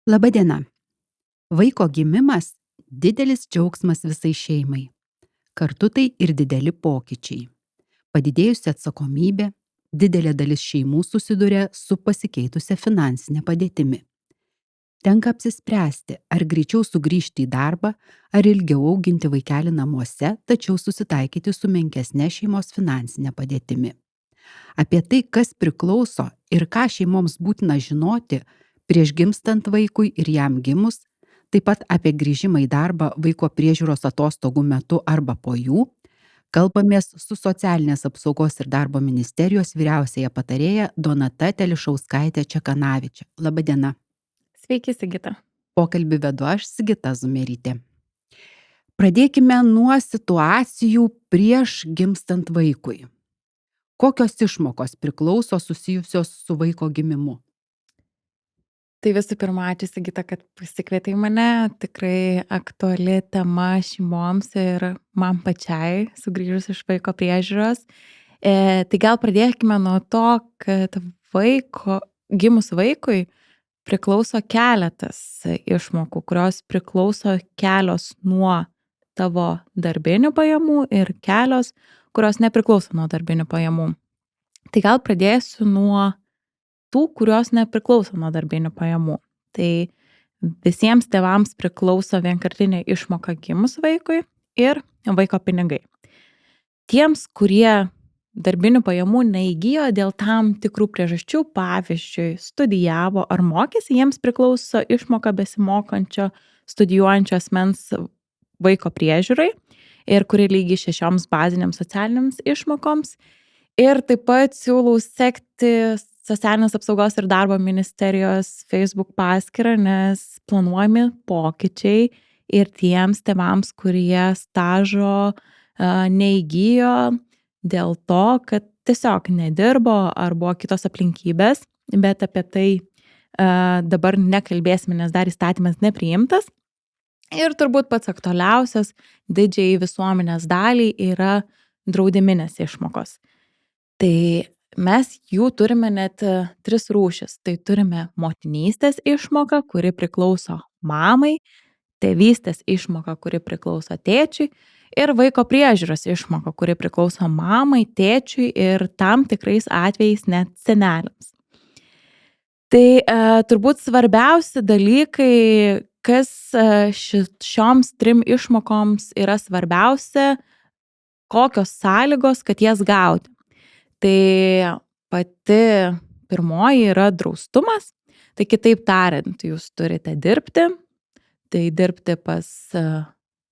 Labadiena. Vaiko gimimas didelis džiaugsmas visai šeimai. Kartu tai ir dideli pokyčiai. Padidėjusi atsakomybė, didelė dalis šeimų susiduria su pasikeitusia finansinė padėtimi. Tenka apsispręsti, ar greičiau sugrįžti į darbą, ar ilgiau auginti vaikelį namuose, tačiau susitaikyti su menkesne šeimos finansinė padėtimi. Apie tai, kas priklauso ir ką šeimoms būtina žinoti prieš gimstant vaikui ir jam gimus, taip pat apie grįžimą į darbą vaiko priežiūros atostogų metu arba po jų, kalbamės su Socialinės apsaugos ir darbo ministerijos vyriausiaja patarėja Donata Telišauskaitė Čekanavičė. Labadiena. Sveiki, Sigita. Pokalbį vedu aš, Sigita Zumerytė. Pradėkime nuo situacijų prieš gimstant vaikui. Kokios išmokos priklauso susijusios su vaiko gimimu? Tai visų pirma, ačiū, Sigita, kad pasikvietei mane. Tikrai aktuali tema šeimoms ir man pačiai, sugrįžus iš vaiko priežiūros. Tai gal pradėkime nuo to, kad gimus vaikui priklauso keletas išmokų, kurios priklauso kelios nuo tavo darbinių pajamų ir kelios, kurios nepriklauso nuo darbinių pajamų. Tai gal pradėsiu nuo tų, kurios nepriklauso nuo darbinių pajamų. Tai visiems tėvams priklauso vienkartinė išmoka gimus vaikui ir vaiko pinigai. Tiems, kurie darbinių pajamų neįgijo dėl tam tikrų priežasčių, pavyzdžiui, studijavo ar mokėsi, jiems priklauso išmoka besimokančio, studijuojančio asmens vaiko priežiūrai ir kuri lygi 6 baziniams socialiniams išmokoms. Ir taip pat siūlau sekti Socialinės apsaugos ir darbo ministerijos Facebook paskyrą, nes planuojami pokyčiai ir tiems tėvams, kurie stažo neįgijo dėl to, kad tiesiog nedirbo ar buvo kitos aplinkybės, bet apie tai dabar nekalbėsime, nes dar įstatymas nepriimtas. Ir turbūt pats aktualiausias didžiai visuomenės daliai yra draudiminės išmokos. Tai mes jų turime net 3 rūšis. Tai turime motinystės išmoką, kuri priklauso mamai, tėvystės išmoka, kuri priklauso tėčiui ir vaiko priežiūros išmoka, kuri priklauso mamai, tėčiui ir tam tikrais atvejais net seneliams. Tai turbūt svarbiausi dalykai, kas šioms 3 išmokoms yra svarbiausia, kokios sąlygos, kad jas gauti. Tai pati pirmoji yra draustumas, tai kitaip tariant, jūs turite dirbti, tai dirbti pas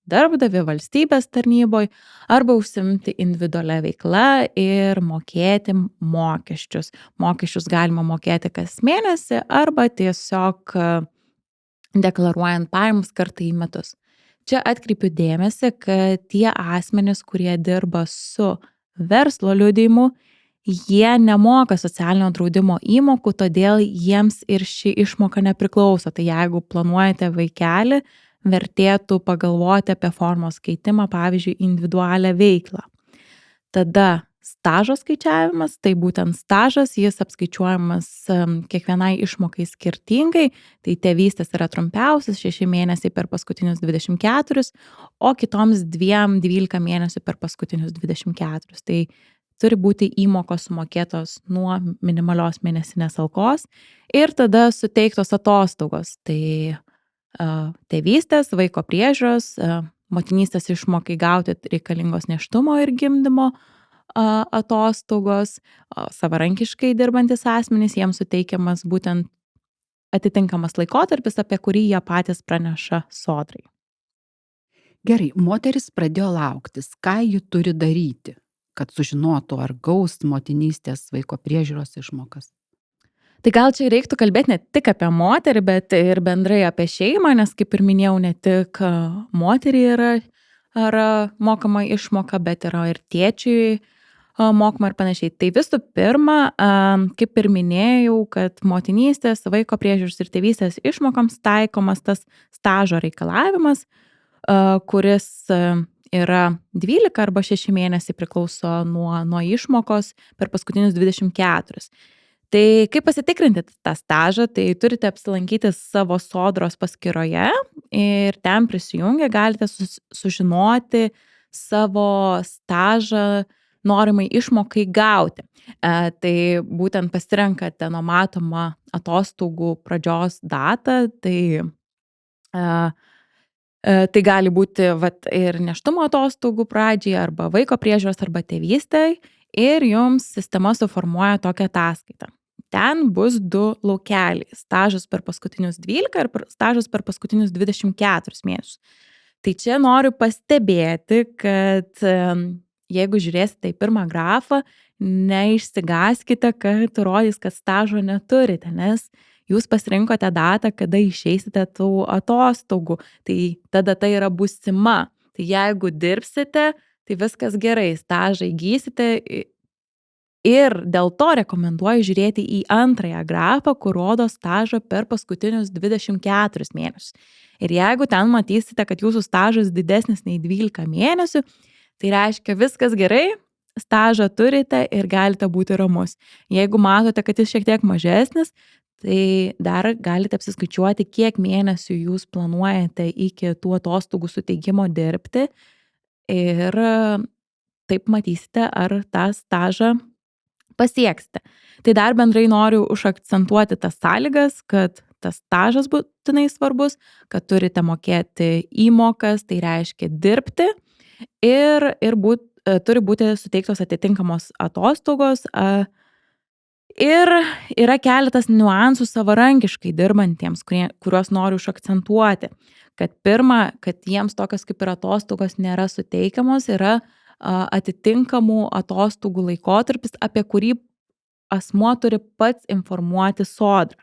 darbdavį valstybės tarnyboj arba užsiimti individualią veiklą ir mokėti mokesčius. Mokesčius galima mokėti kas mėnesį arba tiesiog deklaruojant pajamas kartą į metus. Čia atkreipiu dėmesį, kad tie asmenys, kurie dirba su verslo liudijimu, jie nemoka socialinio draudimo įmokų, todėl jiems ir ši išmoka nepriklauso. Tai jeigu planuojate vaikelį, vertėtų pagalvoti apie formos keitimą, pavyzdžiui, individualią veiklą. Tada stažo skaičiavimas, tai būtent stažas, jis apskaičiuojamas kiekvienai išmokai skirtingai, tai tėvystės yra trumpiausias 6 mėnesiai per paskutinius 24, o kitoms 12 mėnesių per paskutinius 24. Tai turi būti įmokos sumokėtos nuo minimalios mėnesinės algos ir tada suteiktos atostogos. Tai tėvystės, vaiko priežiūros, motinystės išmokai gauti reikalingos nėštumo ir gimdymo atostogos, savarankiškai dirbantis asmenys, jiems suteikiamas būtent atitinkamas laikotarpis, apie kurį jie patys praneša sodrai. Gerai, moteris pradėjo lauktis, ką ji turi daryti, kad sužinotų, ar gaus motinystės vaiko priežiūros išmokas? Tai gal čia reiktų kalbėti ne tik apie moterį, bet ir bendrai apie šeimą, nes kaip ir minėjau, ne tik moteriai yra mokama išmoka, bet yra ir tėčiui mokama ir panašiai. Tai visų pirma, kaip ir minėjau, kad motinystės, vaiko priežiūros ir tėvystės išmokoms taikomas tas stažo reikalavimas, kuris yra 12 arba 6 mėnesiai priklauso nuo išmokos per paskutinius 24. Tai kaip pasitikrinti tą stažą, tai turite apsilankyti savo sodros paskyroje ir ten prisijungę galite sužinoti savo stažą norimai išmokai gauti. Tai būtent pasirenkate numatomą atostogų pradžios datą, tai gali būti vat, ir nėštumo atostogų pradžiai, arba vaiko priežiūros, arba tėvystei, ir jums sistema suformuoja tokią ataskaitą. Ten bus 2 laukeliai - stažas per paskutinius 12 ir stažas per paskutinius 24 mėnesius. Tai čia noriu pastebėti, kad jeigu žiūrėsite į pirmą grafą, neišsigąskite, kad rodys, kad stažo neturite, nes jūs pasirinkote datą, kada išeisite tų atostogų. Tai ta data yra būsima. Tai jeigu dirbsite, tai viskas gerai, stažą įgysite. Ir dėl to rekomenduoju žiūrėti į antrąją grafą, kur rodo stažą per paskutinius 24 mėnesius. Ir jeigu ten matysite, kad jūsų stažas didesnis nei 12 mėnesių, tai reiškia viskas gerai, stažą turite ir galite būti ramus. Jeigu matote, kad jis šiek tiek mažesnis, tai dar galite apsiskaičiuoti, kiek mėnesių jūs planuojate iki tų atostogų suteikimo dirbti ir taip matysite, ar tą stažą pasieksite. Tai dar bendrai noriu užakcentuoti tas sąlygas, kad tas stažas būtinai svarbus, kad turite mokėti įmokas, tai reiškia dirbti ir turi būti suteiktos atitinkamos atostogos. Ir yra keletas niuansų savarankiškai dirbantiems, kuriuos noriu užakcentuoti. Kad pirma, kad jiems tokios kaip ir atostogos nėra suteikiamos, yra atitinkamų atostogų laikotarpis, apie kurį asmuo turi pats informuoti sodrą.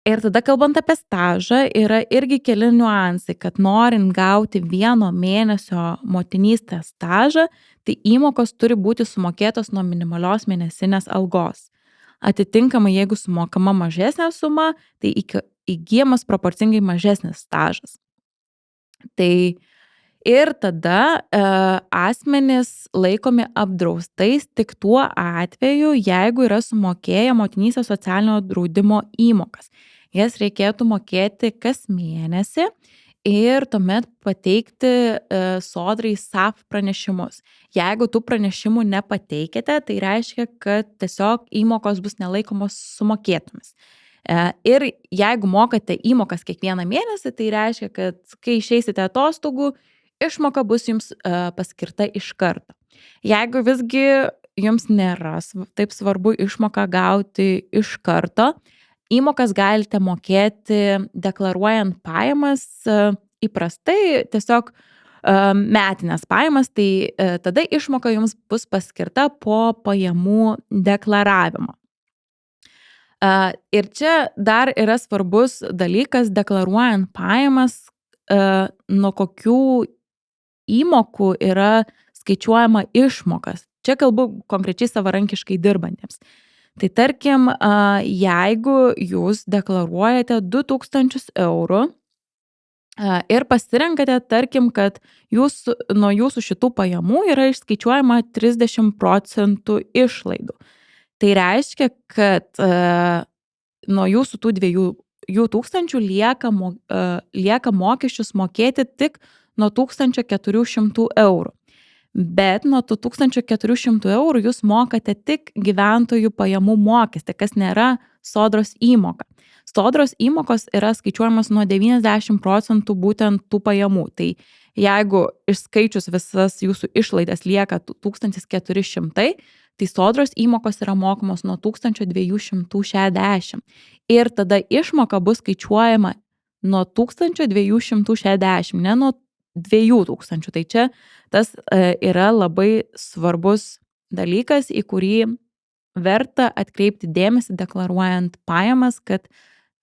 Ir tada kalbant apie stažą, yra irgi keli niuansai, kad norint gauti 1 mėnesio motinystės stažą, tai įmokos turi būti sumokėtos nuo minimalios mėnesinės algos. Atitinkamai, jeigu sumokama mažesnė suma, tai įgyjamas proporcingai mažesnis stažas. Tai ir tada asmenys laikomi apdraustais tik tuo atveju, jeigu yra sumokėję motinystės socialinio draudimo įmokas. Jas reikėtų mokėti kas mėnesį ir tuomet pateikti sodrai SAF pranešimus. Jeigu tų pranešimų nepateikite, tai reiškia, kad tiesiog įmokos bus nelaikomos sumokėtomis. Ir jeigu mokate įmokas kiekvieną mėnesį, tai reiškia, kad kai išeisite atostogų, išmoka bus jums paskirta iš karto. Jeigu visgi jums nėra taip svarbu išmoką gauti iš karto, įmokas galite mokėti deklaruojant pajamas įprastai, tiesiog metinės pajamas, tai tada išmoka jums bus paskirta po pajamų deklaravimo. Ir čia dar yra svarbus dalykas, deklaruojant pajamas, nuo kokių įmokų yra skaičiuojama išmokas. Čia kalbu konkrečiai savarankiškai dirbantiems. Tai tarkim, jeigu jūs deklaruojate 2000 eurų ir pasirenkate, tarkim, kad nuo jūsų šitų pajamų yra išskaičiuojama 30% išlaidų. Tai reiškia, kad nuo jūsų tų 2000 lieka mokesčius mokėti tik nuo 1400 eurų. Bet nuo 1400 eurų jūs mokate tik gyventojų pajamų mokestį, kas nėra sodros įmoka. Sodros įmokos yra skaičiuojamos nuo 90% būtent tų pajamų. Tai jeigu išskaičius visas jūsų išlaidas lieka 1400, tai sodros įmokos yra mokamos nuo 1260. Ir tada išmoka bus skaičiuojama nuo 1260, ne nuo 2000. Tai čia tas yra labai svarbus dalykas, į kurį verta atkreipti dėmesį deklaruojant pajamas, kad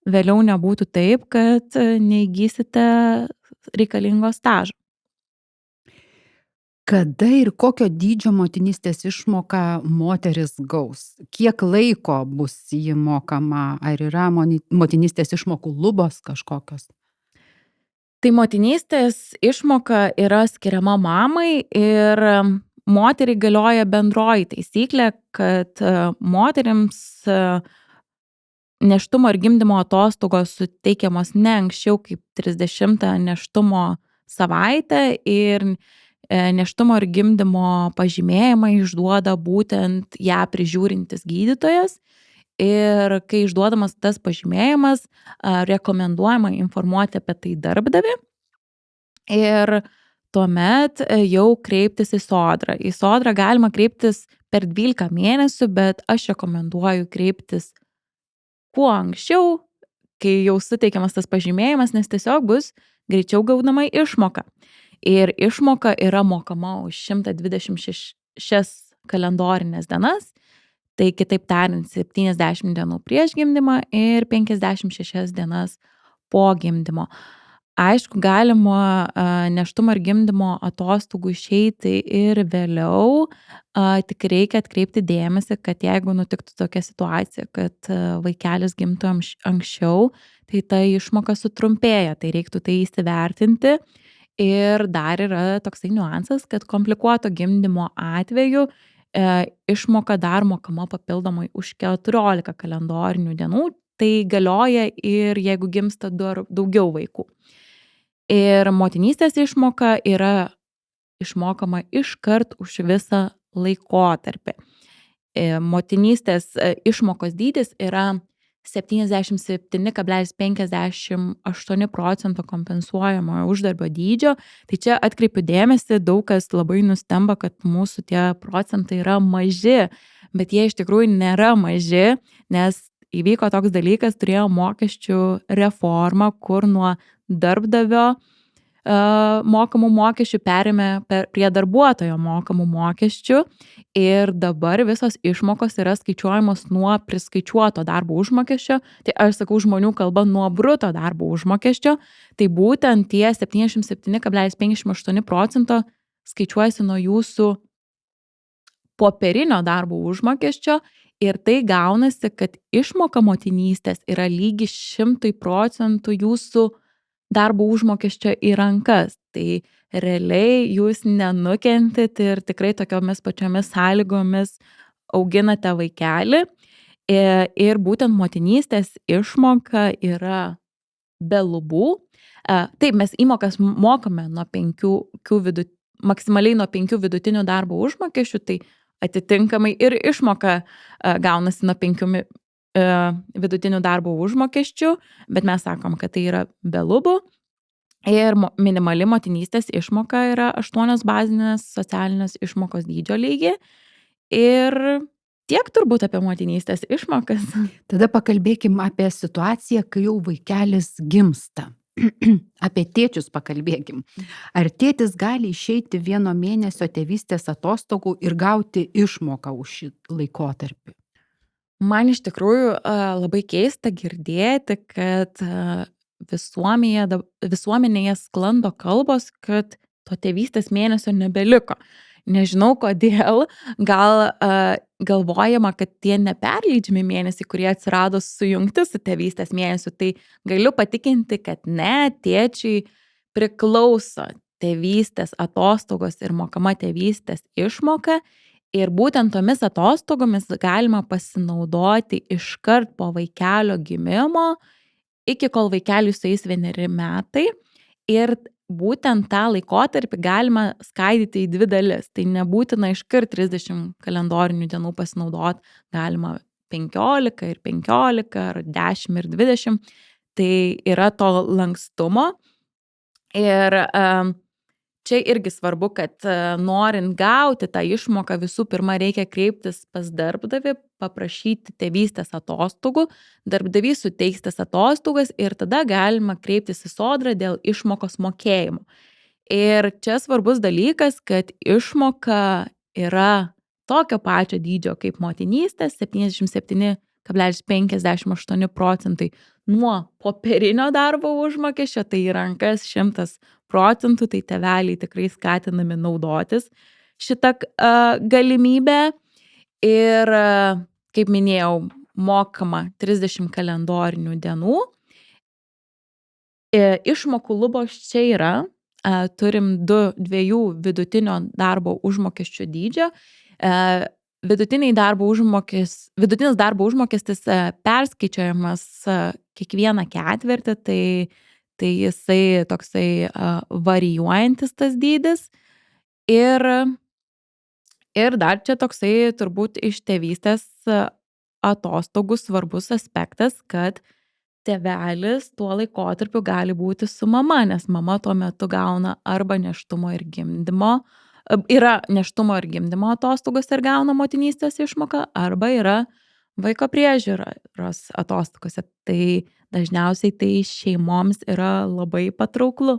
vėliau nebūtų taip, kad neįgysite reikalingo stažo. Kada ir kokio dydžio motinystės išmoka moteris gaus? Kiek laiko bus jį mokama? Ar yra motinystės išmokų lubos kažkokios? Tai motinystės išmoka yra skiriama mamai ir moteriai galioja bendroji taisyklė, kad moterims nėštumo ir gimdymo atostogos suteikiamos ne anksčiau kaip 30 nėštumo savaitę ir nėštumo ir gimdymo pažymėjimą išduoda būtent ją prižiūrintis gydytojas. Ir kai išduodamas tas pažymėjimas, rekomenduojama informuoti apie tai darbdavį ir tuomet jau kreiptis į sodrą. Į sodrą galima kreiptis per 12 mėnesių, bet aš rekomenduoju kreiptis kuo anksčiau, kai jau suteikiamas tas pažymėjimas, nes tiesiog bus greičiau gaunama išmoka. Ir išmoka yra mokama už 126 kalendorinės dienas, tai kitaip tariant 70 dienų prieš gimdymą ir 56 dienas po gimdymo. Aišku, galima nėštumo ir gimdymo atostogų išeiti ir vėliau, tik reikia atkreipti dėmesį, kad jeigu nutiktų tokia situacija, kad vaikelis gimtų anksčiau, tai ta išmoka sutrumpėja, tai reiktų tai įsivertinti. Ir dar yra toksai niuansas, kad komplikuoto gimdymo atveju išmoka dar mokama papildomai už 14 kalendorinių dienų, tai galioja ir jeigu gimsta daugiau vaikų. Ir motinystės išmoka yra išmokama iškart už visą laikotarpį. Motinystės išmokos dydis yra 77,58% kompensuojamojo uždarbio dydžio. Tai čia atkreipiu dėmesį, daug kas labai nustemba, kad mūsų tie procentai yra maži, bet jie iš tikrųjų nėra maži, nes įvyko toks dalykas, turėjo mokesčių reformą, kur nuo darbdavio mokamų mokesčių perėmė prie darbuotojo mokamų mokesčių ir dabar visos išmokos yra skaičiuojamos nuo priskaičiuoto darbo užmokesčio, tai aš sakau žmonių kalba nuo bruto darbo užmokesčio, tai būtent tie 77,58% skaičiuojasi nuo jūsų popierinio darbo užmokesčio ir tai gaunasi, kad išmoka motinystės yra lygi 100% jūsų darbo užmokesčio į rankas. Tai realiai jūs nenukentit ir tikrai tokiomis pačiomis sąlygomis auginate vaikelį. Ir būtent motinystės išmoka yra be lubų. Taip, mes įmokas mokame nuo 5 maksimaliai nuo 5 vidutinių darbo užmokesčių, tai atitinkamai ir išmoka gaunasi nuo 5 vidutinių darbo užmokesčių, bet mes sakom, kad tai yra be lubų ir minimali motinystės išmoka yra 8 bazinės socialinės išmokos dydžio lygi ir tiek turbūt apie motinystės išmokas. Tada pakalbėkim apie situaciją, kai jau vaikelis gimsta. Apie tėčius pakalbėkim. Ar tėtis gali išeiti 1 mėnesio tėvystės atostogų ir gauti išmoką už šį laikotarpį? Man iš tikrųjų labai keista girdėti, kad visuomenėje sklando kalbos, kad to tėvystės mėnesio nebeliko. Nežinau kodėl, gal galvojama, kad tie neperleidžiami mėnesiai, kurie atsirado sujungti su tėvystės mėnesiu, tai galiu patikinti, kad ne, tėčiai priklauso tėvystės atostogos ir mokama tėvystės išmoka. Ir būtent tomis atostogomis galima pasinaudoti iškart po vaikelio gimimo, iki kol vaikeliui sueis 1 metai. Ir būtent tą laikotarpį galima skaidyti į 2 dalis. Tai nebūtina iškart 30 kalendorinių dienų pasinaudoti, galima 15 ir 15, ar 10 ir 20. Tai yra to lankstumo. Ir čia irgi svarbu, kad norint gauti tą išmoką, visų pirma reikia kreiptis pas darbdavį, paprašyti tėvystės atostogų, darbdavys suteiks tas atostogas ir tada galima kreiptis į sodrą dėl išmokos mokėjimo. Ir čia svarbus dalykas, kad išmoka yra tokio pačio dydžio kaip motinystės, 77,58% nuo popierinio darbo užmokesčio, tai į rankas 100%, tai tėveliai tikrai skatinami naudotis šitą galimybę. Ir, kaip minėjau, mokama 30 kalendorinių dienų. Išmokų lubos čia yra. turim dviejų vidutinio darbo užmokesčio dydžio. Vidutinis darbo užmokestis perskaičiuojamas kiekvieną ketvirtį, tai jisai toksai varijuojantis tas dydis. Ir dar čia toksai turbūt iš tėvystės atostogų svarbus aspektas, kad tėvelis tuo laikotarpiu gali būti su mama, nes mama tuo metu gauna arba nėštumo ir gimdymo, yra nėštumo ir gimdymo atostogos ir gauna motinystės išmoką, arba yra vaiko priežiūros atostogose. Tai dažniausiai tai šeimoms yra labai patrauklu.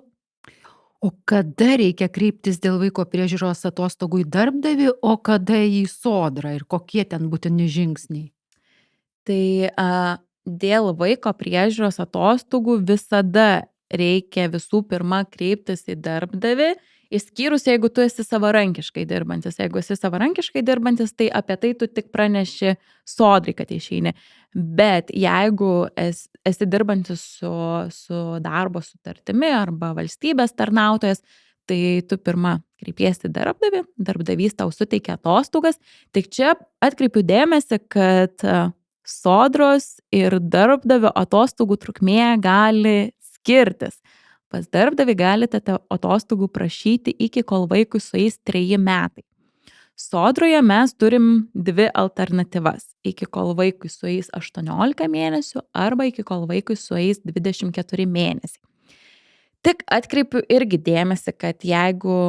O kada reikia kreiptis dėl vaiko priežiūros atostogų į darbdavį, o kada į sodrą ir kokie ten būtini žingsniai? Tai dėl vaiko priežiūros atostogų visada reikia visų pirma kreiptis į darbdavį, išskyrus jeigu tu esi savarankiškai dirbantis. Jeigu esi savarankiškai dirbantis, tai apie tai tu tik praneši sodrai, kad išeini. Bet jeigu esi dirbantis su darbo sutartimi arba valstybės tarnautojas, tai tu pirma kreipiesi darbdavį, darbdavys tau suteikia atostogas. Tik čia atkreipiu dėmesį, kad sodros ir darbdavio atostogų trukmė gali skirtis. Pas darbdavį galite atostogų prašyti iki kol vaikui sueis 3 metai. Sodroje mes turim 2 alternatyvas. Iki kol vaikui sueis 18 mėnesių arba iki kol vaikui sueis 24 mėnesiai. Tik atkreipiu irgi dėmesį, kad jeigu,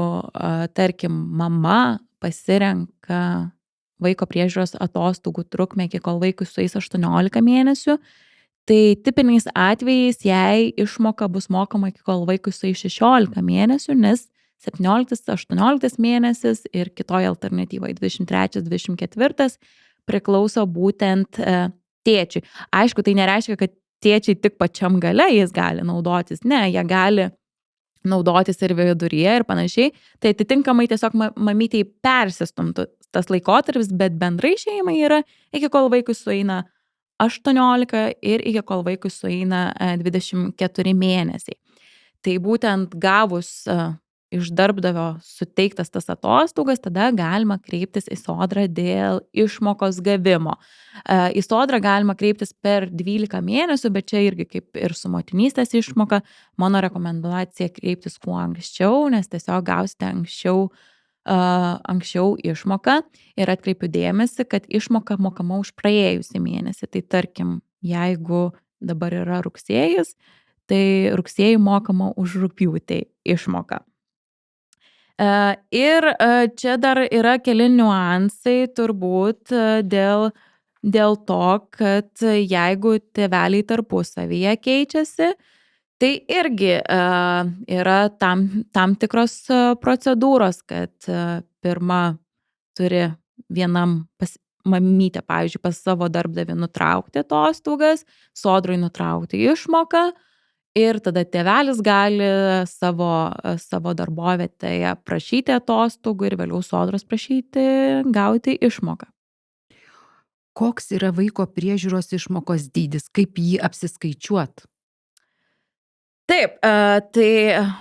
tarkim, mama pasirenka vaiko priežiūros atostogų trukmę iki kol vaikui sueis 18 mėnesių, tai tipiniais atvejais jai išmoka bus mokama iki kol vaikui sueis 16 mėnesių, nes 17-18 mėnesis ir kitoje alternatyvoje 23-24 priklauso būtent tėčiui. Aišku, tai nereiškia, kad tėčiai tik pačiam gale jais gali naudotis. Ne, jie gali naudotis ir viduryje ir panašiai. Tai atitinkamai tiesiog mamytei persistumtų tas laikotarpis, bet bendrai šeimai yra iki kol vaikui sueina 18 ir iki kol vaikui sueina 24 mėnesiai. Tai būtent gavus iš darbdavio suteiktas tas atostogas, tada galima kreiptis į sodrą dėl išmokos gavimo. Į sodrą galima kreiptis per 12 mėnesių, bet čia irgi kaip ir su motinystės išmoka, mano rekomendacija kreiptis kuo anksčiau, nes tiesiog gausite anksčiau išmoką ir atkreipiu dėmesį, kad išmoka mokama už praėjusį mėnesį. Tai tarkim, jeigu dabar yra rugsėjis, tai rugsėjį mokama už rugpjūtį išmoka. Ir čia dar yra keli niuansai turbūt dėl to, kad jeigu tėveliai tarpusavyje keičiasi, tai irgi yra tam tikros procedūros, kad pirma turi vienam mamytė, pavyzdžiui, pas savo darbdavį nutraukti atostogas, sodrai nutraukti išmoką ir tada tėvelis gali savo darbovietėje prašyti atostogų ir vėliau sodros prašyti gauti išmoką. Koks yra vaiko priežiūros išmokos dydis, kaip jį apsiskaičiuot? Taip, tai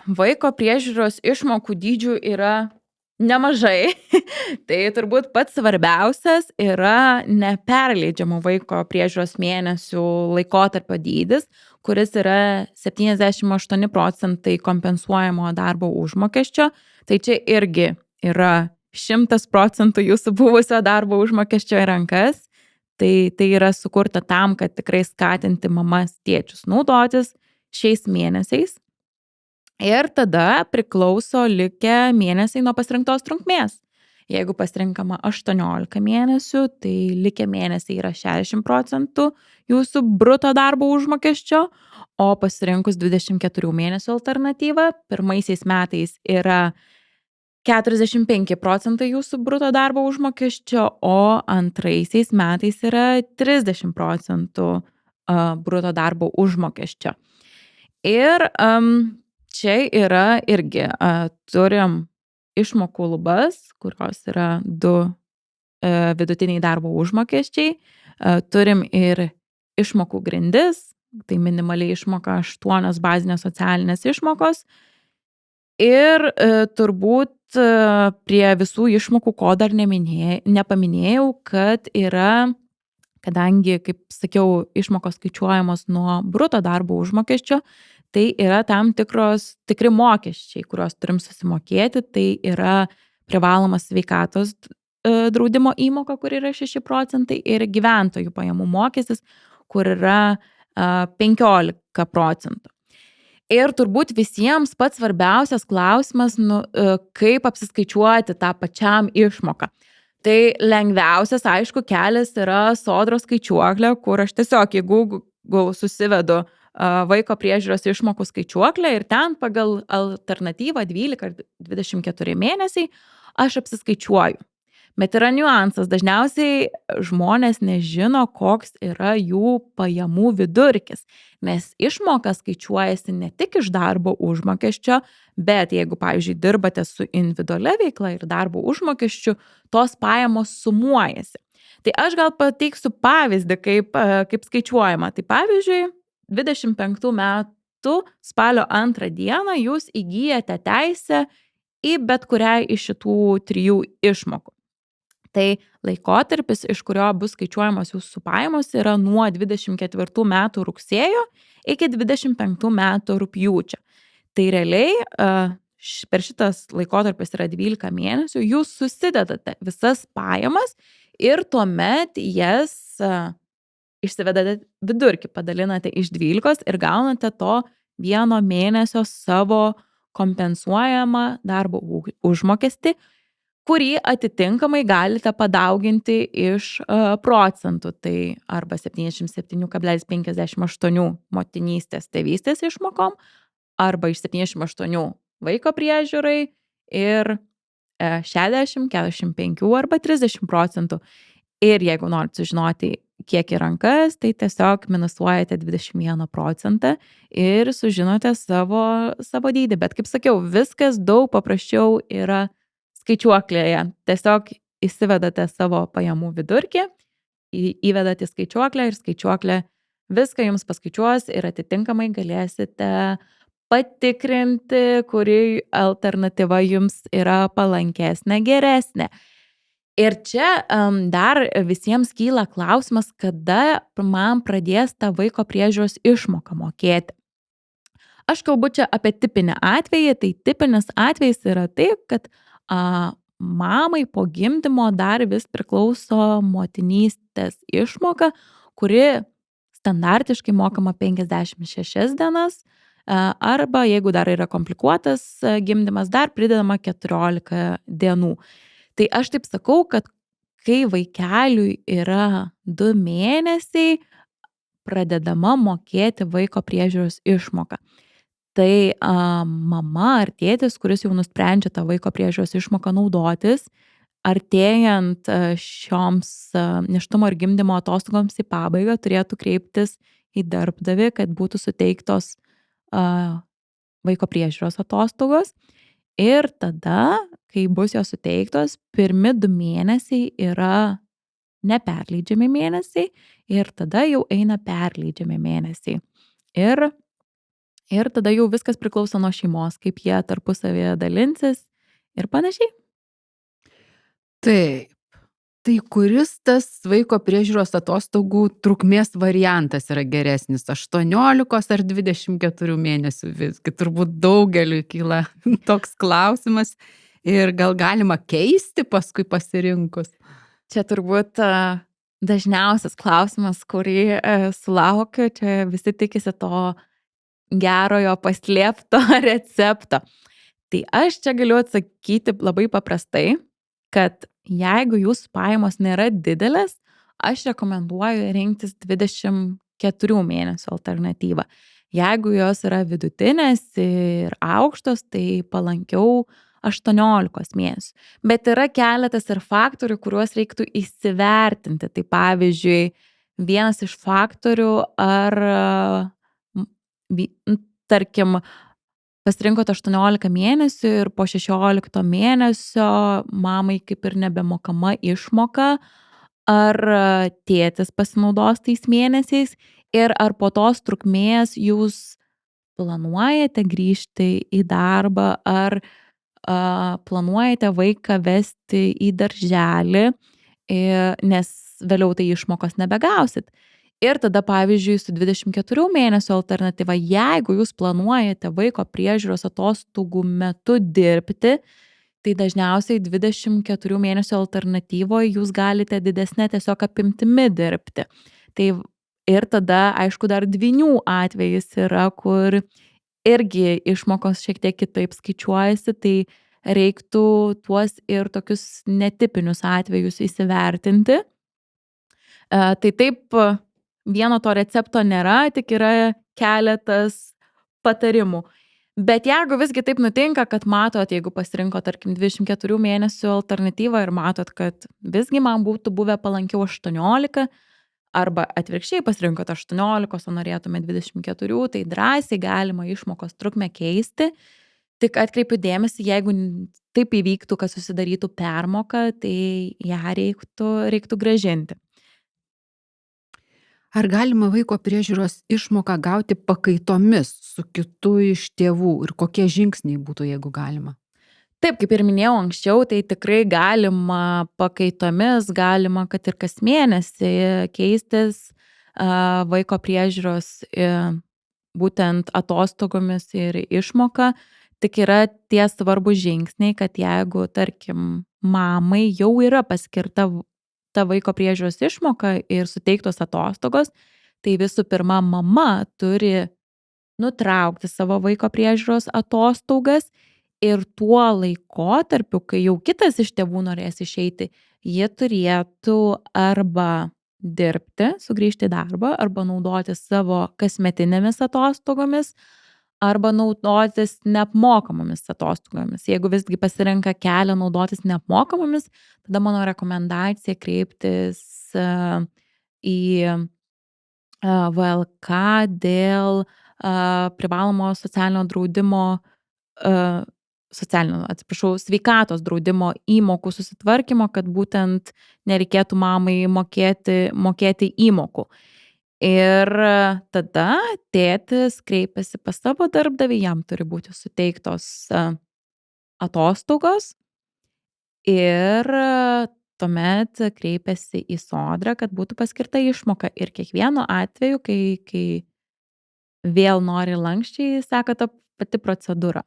vaiko priežiūros išmokų dydžių yra nemažai. Tai turbūt pats svarbiausias yra neperleidžiamų vaiko priežiūros mėnesių laikotarpio dydis, kuris yra 78% kompensuojamo darbo užmokesčio. Tai čia irgi yra 100% jūsų buvusio darbo užmokesčio į rankas. Tai yra sukurta tam, kad tikrai skatinti mamas tėčius naudotis šiais mėnesiais. Ir tada priklauso likę mėnesiai nuo pasirinktos trukmės. Jeigu pasirinkama 18 mėnesių, tai likę mėnesiai yra 60% jūsų bruto darbo užmokesčio, o pasirinkus 24 mėnesių alternatyvą, pirmaisiais metais yra 45% jūsų bruto darbo užmokesčio, o antraisiais metais yra 30% bruto darbo užmokesčio. Ir čia yra irgi, turim išmokų lubas, kurios yra 2 vidutiniai darbo užmokesčiai, turim ir išmokų grindis, tai minimaliai išmoka 8 bazinės socialinės išmokos Ir turbūt prie visų išmokų, ko dar nepaminėjau, kad yra, kadangi, kaip sakiau, išmokos skaičiuojamos nuo bruto darbo užmokesčio, tai yra tikri mokesčiai, kuriuos turim susimokėti. Tai yra privalomas sveikatos draudimo įmoka, kur yra 6%, ir gyventojų pajamų mokestis, kur yra 15%. Ir turbūt visiems pats svarbiausias klausimas, kaip apsiskaičiuoti tą pačiam išmoką. Tai lengviausias, aišku, kelias yra Sodros skaičiuoklė, kur aš tiesiog į Google susivedu vaiko priežiūros išmokų skaičiuoklę ir ten pagal alternatyvą 12 ar 24 mėnesiai aš apsiskaičiuoju. Bet yra niuansas, dažniausiai žmonės nežino, koks yra jų pajamų vidurkis, nes išmoka skaičiuojasi ne tik iš darbo užmokesčio, bet jeigu, pavyzdžiui, dirbate su individualia veikla ir darbo užmokesčiu, tos pajamos sumuojasi. Tai aš gal pateiksiu pavyzdį, kaip skaičiuojama. Tai pavyzdžiui, 25 metų spalio 2 dieną jūs įgyjate teisę į bet kurią iš šitų 3 išmokų. Tai laikotarpis, iš kurio bus skaičiuojamos jūsų pajamos, yra nuo 24 metų rugsėjo iki 25 metų rugpjūčio. Tai realiai per šitas laikotarpis yra 12 mėnesių, jūs susidedate visas pajamas ir tuomet jas išsivedate vidurkį, padalinate iš 12 ir gaunate to vieno mėnesio savo kompensuojamą darbo užmokestį, kurį atitinkamai galite padauginti iš procentų. Tai arba 77,58 motinystės tėvystės išmokom, arba iš 78 vaiko priežiūrai ir 60, 45 arba 30%. Ir jeigu norite sužinoti, kiek į rankas, tai tiesiog minusuojate 21% ir sužinote savo dydį. Bet kaip sakiau, viskas daug paprasčiau yra skaičiuoklėje. Tiesiog įsivedate savo pajamų vidurkį, įvedate skaičiuoklę ir skaičiuoklė viską jums paskaičiuos ir atitinkamai galėsite patikrinti, kuri alternatyva jums yra palankesnė, geresnė. Ir čia dar visiems kyla klausimas, kada man pradės tą vaiko priežiūros išmoką mokėti. Aš kalbu čia apie tipinį atvejį. Tai tipinis atvejis yra taip, kad mamai po gimdymo dar vis priklauso motinystės išmoka, kuri standartiškai mokama 56 dienas, arba jeigu dar yra komplikuotas gimdymas, dar pridedama 14 dienų. Tai aš taip sakau, kad kai vaikeliui yra 2 mėnesiai, pradedama mokėti vaiko priežiūros išmoką. Tai mama ar tėtis, kuris jau nusprendžia tą vaiko priežiūros išmoką naudotis, artėjant šioms nėštumo ir gimdymo atostogoms į pabaigą, turėtų kreiptis į darbdavį, kad būtų suteiktos vaiko priežiūros atostogos. Ir tada, kai bus jos suteiktos, pirmi 2 mėnesiai yra neperleidžiami mėnesiai ir tada jau eina perleidžiami mėnesiai. Ir tada jau viskas priklauso nuo šeimos, kaip jie tarpusavėje dalinsis ir panašiai. Taip. Tai kuris tas vaiko priežiūros atostogų trukmės variantas yra geresnis? 18 ar 24 mėnesių? Visgi turbūt daugeliui kyla toks klausimas ir gal galima keisti paskui pasirinkus. Čia turbūt dažniausias klausimas, kurį sulaukiu, čia visi tikisi to gerojo paslėpto recepto. Tai aš čia galiu atsakyti labai paprastai, kad jeigu jūsų pajamos nėra didelės, aš rekomenduoju rinktis 24 mėnesių alternatyvą. Jeigu jos yra vidutinės ir aukštos, tai palankiau 18 mėnesių. Bet yra keletas ir faktorių, kuriuos reiktų įsivertinti. Tai pavyzdžiui, vienas iš faktorių, ar tarkim, pasirinkot 18 mėnesių ir po 16 mėnesio mamai kaip ir nebemokama išmoka, ar tėtis pasinaudos tais mėnesiais ir ar po tos trukmės jūs planuojate grįžti į darbą, ar planuojate vaiką vesti į darželį, nes vėliau tai išmokos nebegausit. Ir tada, pavyzdžiui, su 24 mėnesių alternatyva, jeigu jūs planuojate vaiko priežiūros atostogų metu dirbti, tai dažniausiai 24 mėnesių alternatyvoje jūs galite didesnė tiesiog apimtimi dirbti. Tai ir tada, aišku, dar dvynių atvejis yra, kur irgi išmokos šiek tiek kitaip skaičiuojasi, tai reiktų tuos ir tokius netipinius atvejus įsivertinti. Tai taip, vieno to recepto nėra, tik yra keletas patarimų. Bet jeigu visgi taip nutinka, kad matot, jeigu pasirinkot, tarkim, 24 mėnesių alternatyvą ir matot, kad visgi man būtų buvę palankiau 18, arba atvirkščiai pasirinkot 18, o norėtume 24, tai drąsiai galima išmokos trukmę keisti. Tik atkreipiu dėmesį, jeigu taip įvyktų, kad susidarytų permoka, tai ją reiktų grąžinti. Ar galima vaiko priežiūros išmoką gauti pakaitomis su kitu iš tėvų ir kokie žingsniai būtų, jeigu galima? Taip, kaip ir minėjau anksčiau, tai tikrai galima pakaitomis, galima, kad ir kas mėnesį keistis vaiko priežiūros būtent atostogomis ir išmoka. Tik yra tie svarbus žingsniai, kad jeigu, tarkim, mamai jau yra paskirta ta vaiko priežiūros išmoka ir suteiktos atostogos, tai visų pirma, mama turi nutraukti savo vaiko priežiūros atostogas ir tuo laikotarpiu, kai jau kitas iš tėvų norės išeiti, jie turėtų arba dirbti, sugrįžti į darbą, arba naudotis savo kasmetinėmis atostogomis, arba naudotis neapmokamomis atostogomis. Jeigu visgi pasirenka kelią naudotis neapmokamomis, tada mano rekomendacija kreiptis į VLK dėl privalomo socialinio draudimo, sveikatos draudimo įmokų susitvarkymo, kad būtent nereikėtų mamai mokėti įmokų. Ir tada tėtis kreipiasi pas savo darbdavį, jam turi būti suteiktos atostogos ir tuomet kreipiasi į sodrą, kad būtų paskirta išmoka. Ir kiekvienu atveju, kai vėl nori lankščiai, seka ta pati procedūra.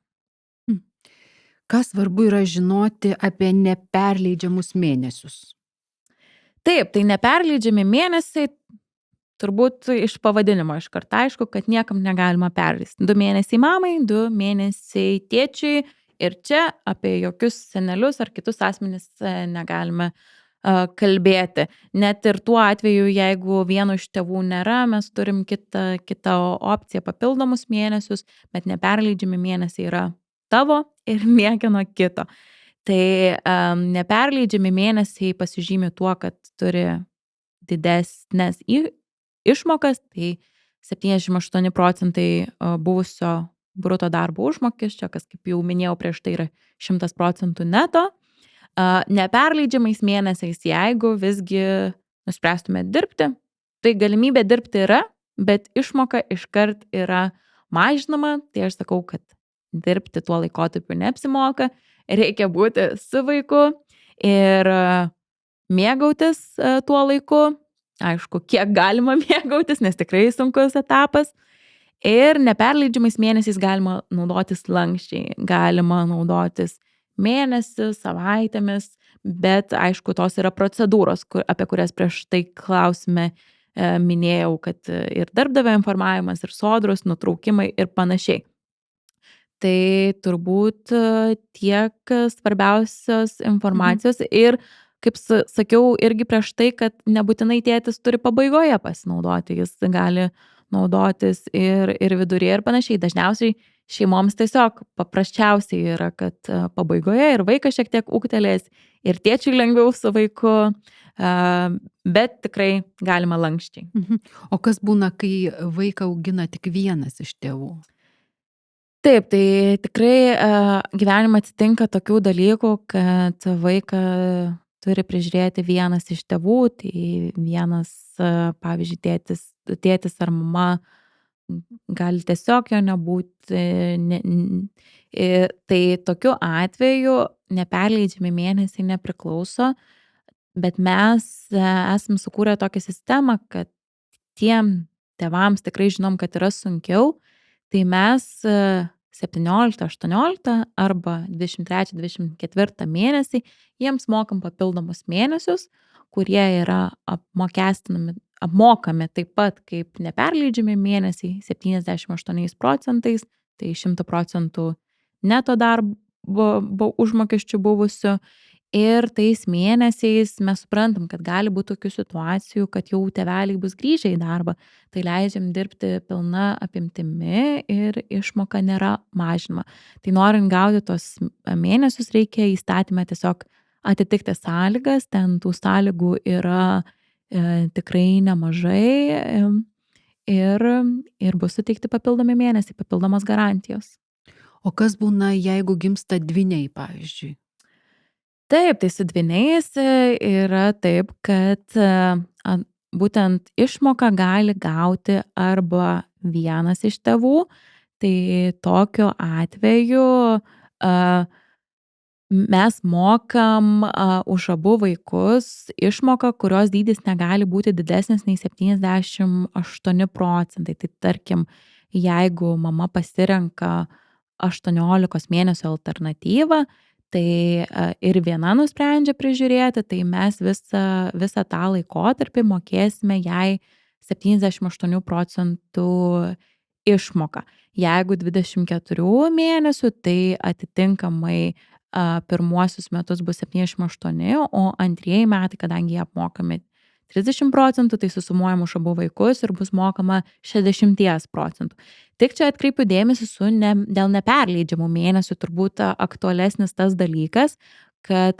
Ką svarbu yra žinoti apie neperleidžiamus mėnesius? Taip, tai neperleidžiami mėnesiai, turbūt iš pavadinimo iškart aišku, kad niekam negalima perleisti. 2 mėnesiai mamai, 2 mėnesiai tėčiui ir čia apie jokius senelius ar kitus asmenis negalime kalbėti. Net ir tuo atveju, jeigu vieno iš tėvų nėra, mes turim kitą opciją papildomus mėnesius, bet neperleidžiami mėnesiai yra tavo ir niekieno kito. Tai neperleidžiami mėnesiai pasižymi tuo, kad turi didesnės išmokas, tai 78% buvusio bruto darbo užmokesčio, kas, kaip jau minėjau prieš tai, yra 100% neto. Neperleidžiamais mėnesiais, jeigu visgi nuspręstume dirbti, tai galimybė dirbti yra, bet išmoka iškart yra mažinama. Tai aš sakau, kad dirbti tuo laikotarpiu neapsimoka, reikia būti su vaiku ir mėgautis tuo laiku. Aišku, kiek galima mėgautis, nes tikrai sunkus etapas. Ir neperleidžiamais mėnesiais galima naudotis lankščiai, galima naudotis mėnesį, savaitėmis, bet aišku, tos yra procedūros, apie kurias prieš tai klausime minėjau, kad ir darbdavio informavimas, ir sodros, nutraukimai ir panašiai. Tai turbūt tiek svarbiausios informacijos ir kaip sakiau irgi prieš tai, kad nebūtinai tėtis turi pabaigoje pasinaudoti, jis gali naudotis ir viduryje ir panašiai. Dažniausiai šeimoms tiesiog paprasčiausiai yra, kad pabaigoje ir vaikas šiek tiek ūgtelės ir tėčiui lengviau su vaiku, bet tikrai galima lankščiai. O kas būna, kai vaiką augina tik vienas iš tėvų? Taip, tai tikrai gyvenime atsitinka tokių dalykų, kad vaiką turi prižiūrėti vienas iš tėvų, tai vienas, pavyzdžiui, tėtis ar mama gali tiesiog jo nebūti. Tai tokiu atveju neperleidžiami mėnesiai nepriklauso, bet mes esam sukūrę tokią sistemą, kad tiem tėvams tikrai žinom, kad yra sunkiau, tai mes 17, 18 arba 23, 24 mėnesį jiems mokam papildomus mėnesius, kurie yra apmokami taip pat kaip neperleidžiami mėnesiai 78%, tai 100% neto darbo užmokesčių buvusių. Ir tais mėnesiais mes suprantam, kad gali būti tokių situacijų, kad jau tėveliai bus grįžę į darbą, tai leidžiam dirbti pilna apimtimi ir išmoka nėra mažinama. Tai norint gauti tos mėnesius, reikia įstatymę tiesiog atitikti sąlygas, ten tų sąlygų yra tikrai nemažai ir bus suteikti papildomi mėnesiai, papildomos garantijos. O kas būna, jeigu gimsta dvyniai, pavyzdžiui? Taip, tai su dvyniais yra taip, kad būtent išmoką gali gauti arba vienas iš tėvų, tai tokiu atveju mes mokam už abu vaikus išmoką, kurios dydis negali būti didesnis nei 78%. Tai tarkim, jeigu mama pasirenka 18 mėnesių alternatyvą, tai ir viena nusprendžia prižiūrėti, tai mes visą tą laikotarpį mokėsime jai 78% išmoką. Jeigu 24 mėnesių, tai atitinkamai pirmuosius metus bus 78, o antrieji metai, kadangi jie apmokami 30%, tai susumuojam už abu vaikus ir bus mokama 60%. Tik čia atkreipiu dėmesį dėl neperleidžiamų mėnesių, turbūt aktualesnis tas dalykas, kad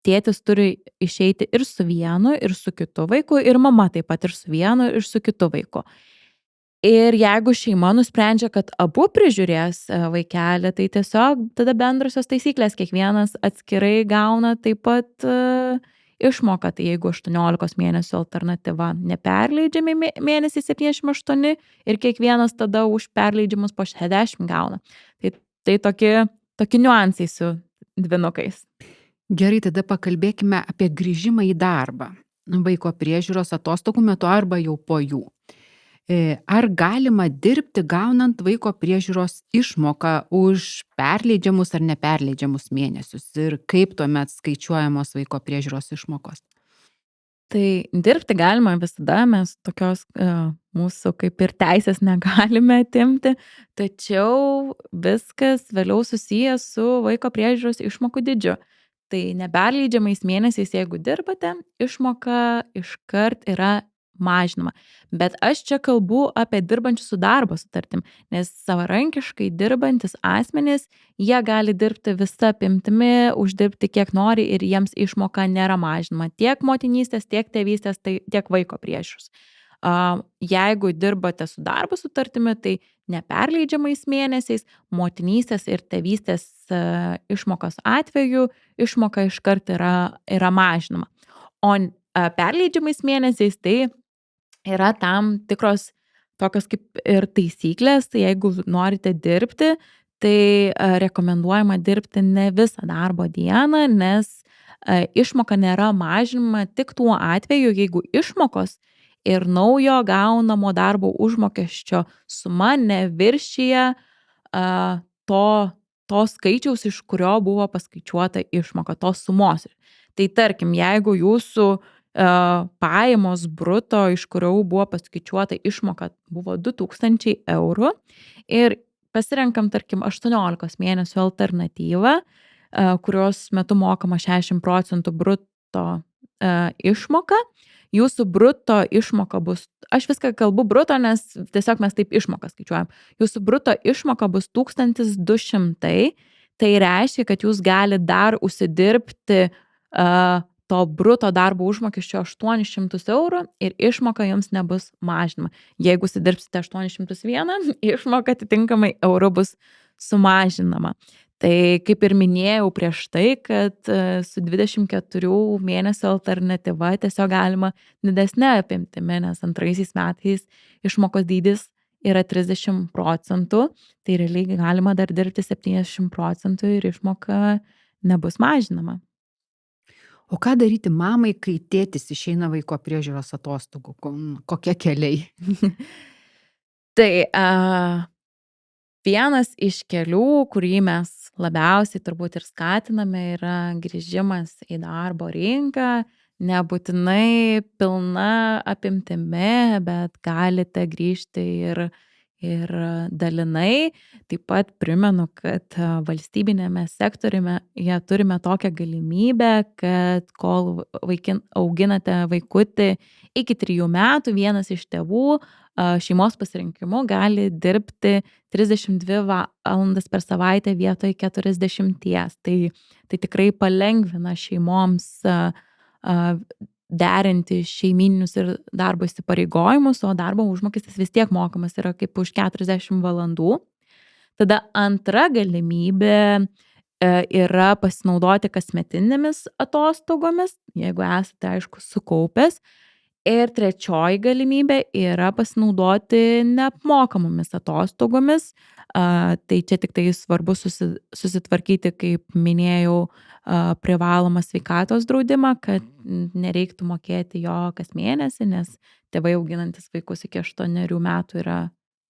tėtis turi išeiti ir su vienu, ir su kitu vaiku, ir mama taip pat ir su vienu, ir su kitu vaiku. Ir jeigu šeima nusprendžia, kad abu prižiūrės vaikelį, tai tiesiog tada bendrosios taisyklės, kiekvienas atskirai gauna taip pat išmoką. Tai jeigu 18 mėnesių alternatyva neperleidžiami mėnesiai 78 ir kiekvienas tada už perleidžimus po 60 gauna. Tai tokie niuansai su dvynukais. Gerai, tada pakalbėkime apie grįžimą į darbą, vaiko priežiūros atostogų metu arba jau po jų. Ar galima dirbti gaunant vaiko priežiūros išmoką už perleidžiamus ar neperleidžiamus mėnesius ir kaip tuomet skaičiuojamos vaiko priežiūros išmokos? Tai dirbti galima visada, mes tokios mūsų kaip ir teisės negalime atimti, tačiau viskas vėliau susijęs su vaiko priežiūros išmokų dydžiu. Tai neperleidžiamais mėnesiais, jeigu dirbate, išmoka iškart yra mažinama. Bet aš čia kalbu apie dirbančius su darbo sutartim, nes savarankiškai dirbantis asmenys, jie gali dirbti visą apimtimi, uždirbti kiek nori ir jiems išmoka nėra mažinama. Tiek motinystės, tiek tėvystės, tiek vaiko priežiūros. Jeigu dirbate su darbo sutartimi, tai neperleidžiamais mėnesiais, motinystės ir tėvystės išmokos atveju išmoka iškart yra mažinama. O perleidžiamais mėnesiais tai yra tam tikros tokios kaip ir taisyklės, tai jeigu norite dirbti, tai rekomenduojama dirbti ne visą darbo dieną, nes išmoka nėra mažinama tik tuo atveju, jeigu išmokos ir naujo gaunamo darbo užmokesčio suma neviršyje to skaičiaus, iš kurio buvo paskaičiuota išmoka, tos sumos. Tai tarkim, jeigu jūsų pajamos bruto, iš kurio buvo paskaičiuota išmoka, buvo 2000 eurų ir pasirenkam, tarkim, 18 mėnesių alternatyvą, kurios metu mokama 60% bruto išmoka, jūsų bruto išmoka bus, aš viską kalbu bruto, nes tiesiog mes taip išmoką skaičiuojam, jūsų bruto išmoka bus 1200, tai reiškia, kad jūs gali dar užsidirbti to bruto darbo užmokesčio 800 eurų ir išmoka jums nebus mažinama. Jeigu užsidirbsite 801, išmoka atitinkamai eurų bus sumažinama. Tai kaip ir minėjau prieš tai, kad su 24 mėnesio alternatyva tiesiog galima didesnė apimtimi, nes antraisiais metais išmokos dydis yra 30%, tai realiai galima dar dirbti 70% ir išmoka nebus mažinama. O ką daryti mamai, kai tėtis išeina vaiko priežiūros atostogų? Kokie keliai? Tai vienas iš kelių, kurį mes labiausiai turbūt ir skatiname, yra grįžimas į darbo rinką. Nebūtinai pilna apimtimi, bet galite grįžti ir dalinai. Taip pat primenu, kad valstybinėme sektoriuje turime tokią galimybę, kad kol auginate vaikutį iki 3 metų, vienas iš tėvų šeimos pasirinkimu gali dirbti 32 valandas per savaitę vietoj 40. Tai tikrai palengvina šeimoms derinti šeimyninius ir darbo įsipareigojimus, o darbo užmokestis vis tiek mokamas yra kaip už 40 valandų. Tada antra galimybė yra pasinaudoti kasmetinėmis atostogomis, jeigu esate, aišku, sukaupęs. Ir trečioji galimybė yra pasinaudoti neapmokamomis atostogomis. Tai čia tik tai svarbu susitvarkyti, kaip minėjau, privalomą sveikatos draudimą, kad nereiktų mokėti jo kas mėnesį, nes tėvai auginantis vaikus iki 8 metų yra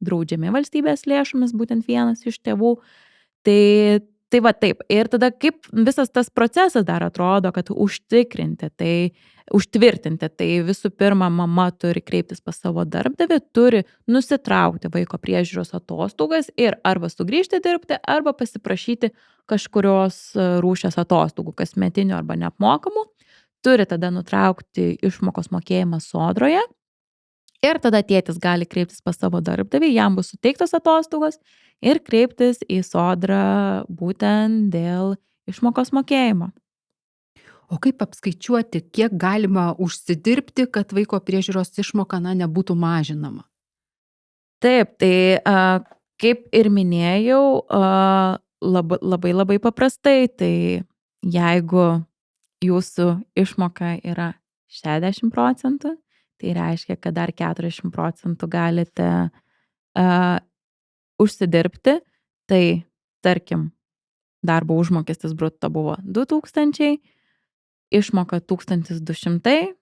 draudžiami valstybės lėšomis, būtent vienas iš tėvų. Tai va taip. Ir tada kaip visas tas procesas dar atrodo, kad užtvirtinti. Tai visų pirma, mama turi kreiptis pas savo darbdavį, turi nusitraukti vaiko priežiūros atostogas ir arba sugrįžti dirbti, arba pasiprašyti kažkurios rūšies atostogų, kasmetinių arba neapmokamų. Turi tada nutraukti išmokos mokėjimą sodroje. Ir tada tėtis gali kreiptis pas savo darbdavį, jam bus suteiktos atostogos ir kreiptis į sodrą būtent dėl išmokos mokėjimo. O kaip apskaičiuoti, kiek galima užsidirbti, kad vaiko priežiūros išmoka nebūtų mažinama? Taip, tai kaip ir minėjau, labai paprastai, tai jeigu jūsų išmoka yra 60%, tai reiškia, kad dar 40% galite užsidirbti. Tai tarkim, darbo užmokestis brutto buvo 2000, išmoka 1200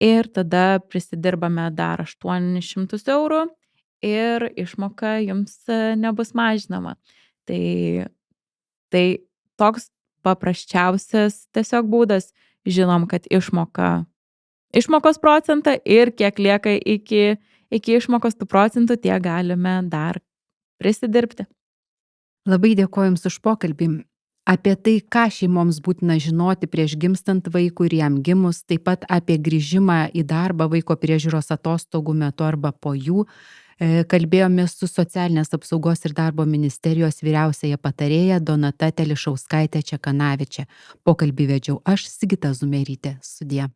ir tada prisidirbame dar 800 eurų ir išmoka jums nebus mažinama. Tai toks paprasčiausias tiesiog būdas. Žinom, kad išmokos procentą ir kiek lieka iki išmokos tų procentų, tiek galime dar prisidirbti. Labai dėkoju Jums už pokalbį. Apie tai, ką šeimoms būtina žinoti prieš gimstant vaikui ir jam gimus, taip pat apie grįžimą į darbą vaiko priežiūros atostogų metu arba po jų, kalbėjomės su Socialinės apsaugos ir darbo ministerijos vyriausiąja patarėja Donata Telišauskaitė Čekanavičė. Pokalbį vedžiau aš, Sigita Zumerytė. Sudie.